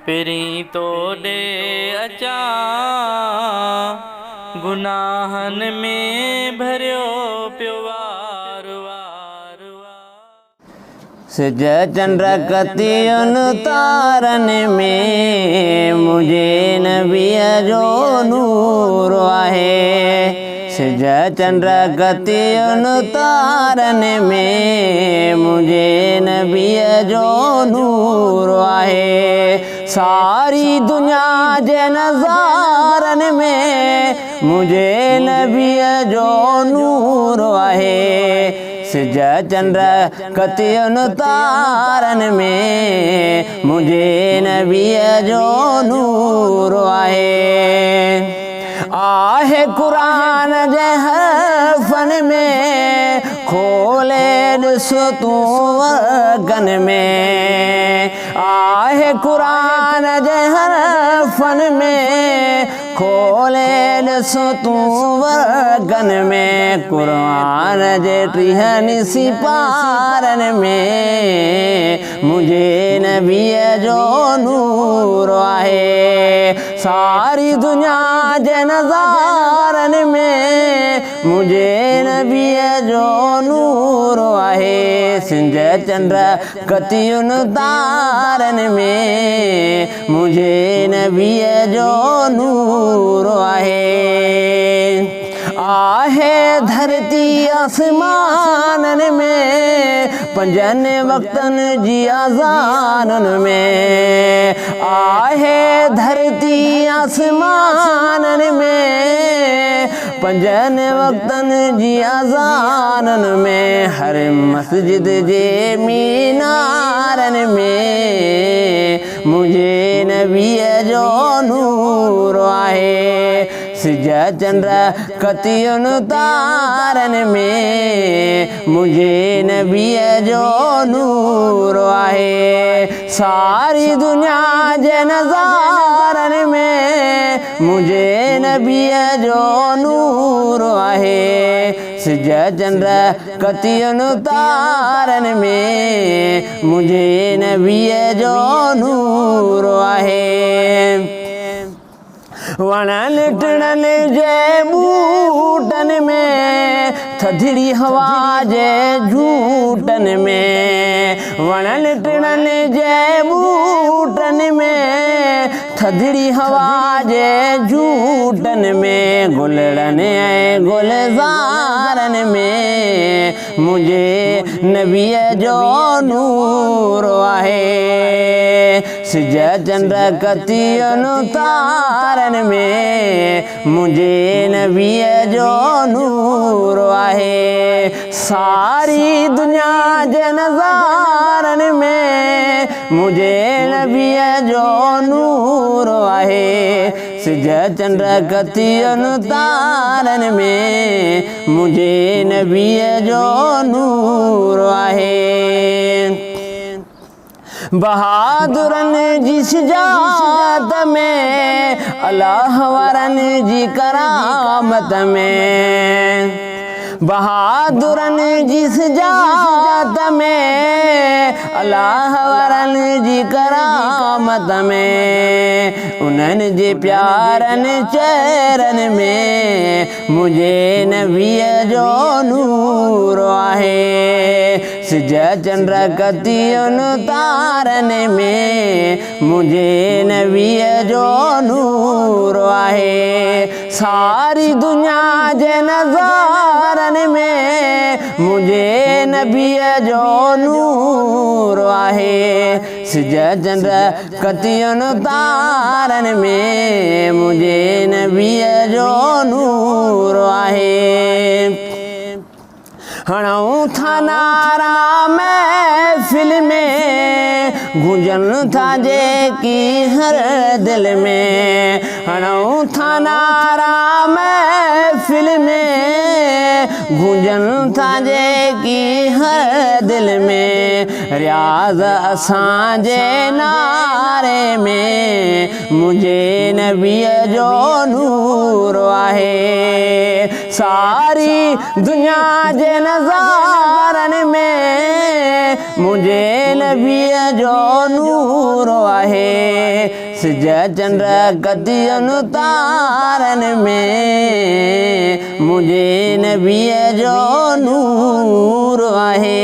पहिरीं तोॾे अचां गुनाहनि में भरियो पियो वार वार वार। सिज चंड कतियुनि तारनि में मुंहिंजे नबीअ जो नूर आहे। सिज चंड कतियुनि तारनि में मुंहिंजे नबीअ जो नूर आहे। सारी दुनिया जे नज़ारनि में मुंहिंजे नबीअ जो नूर आहे। सिज चंड कतियुनि तारनि में मुंहिंजे नबीअ जो नूर आहे। आहे क़ुरान जे हर्फ़नि में खोले ॾिस तूं वॻनि में। आहे क़ुरान जे हर्फ़नि में खोले ॾिस तूं वॻनि में। क़ुरान जे 30 सिपारनि में मुंहिंजे नबीअ जो नूर आहे। सारी दुनिया जे नज़ारनि में मुंहिंजे नबीअ जो नूर आहे। सिज चंड कतियुनि तारनि में मुंहिंजे नबीअ जो नूर आहे। आहे धरती आसमाननि में 5 वक़्तनि जी अज़ाननि में। आहे धरती आसमाननि में 5 वक़्तनि जी अज़ाननि में। हर मस्जिद जे मीनारनि में मुंहिंजे नबीअ जो नूर आहे। सिज चंड कतियुनि तारनि में मुंहिंजे नबीअ जो नूर आहे। सारी दुनिया जे नज़ारनि में मुंहिंजे नबीअ जो नूर आहे। सिज चंड कतियुनि तारनि में मुंहिंजे नबीअ जो नूर आहे। वणनि टिणनि जे बूटनि में थधिड़ी हवा जे झूटनि में। वणनि टिणनि जे बूटनि में थधिड़ी हवा जे झूटनि में। गुलड़नि ऐं गुलज़ारनि में मुंहिंजे नबीअ जो नूर आहे। सिज चंड कतियुनि तारनि में मुंहिंजे नबीअ जो नूर आहे। सारी दुनिया जे नज़ारनि में मुंहिंजे नबीअ जो नूर आहे। सिज चंड कतियुनि तारनि में मुंहिंजे नबीअ जो नूर आहे। बहादुरनि जी सिजात में अल्लाह वारनि जी करामत में। बहादुरनि जी सिजात में अल्लाह वारनि जी करामत में। उन्हनि जे प्यारनि चेहरनि में मुंहिंजे नबीअ जो नूर आहे। सिज चंड कतियुनि तारनि में मुंहिंजे नबीअ जो नूर आहे। सारी दुनिया जे नज़ारनि में मुंहिंजे नबीअ जो नूर आहे। सिज चंड कतियुनि तारनि में मुंहिंजे नबीअ जो नूर आहे। हणऊं था नारा महफ़िल में गूंजनि था जेकी हर दिल में। हणऊं था नारा महफ़िल में गूंजनि था जेकी हर दिल में। रियाज़ असांजे नारे में मुंहिंजे नबीअ जो नूर आहे सारी दुनिया जे नज़ारनि में मुंहिंजे नबीअ जो नूर आहे सिज चंड गदियुनि तारनि में मुंहिंजे नबीअ जो नूर आहे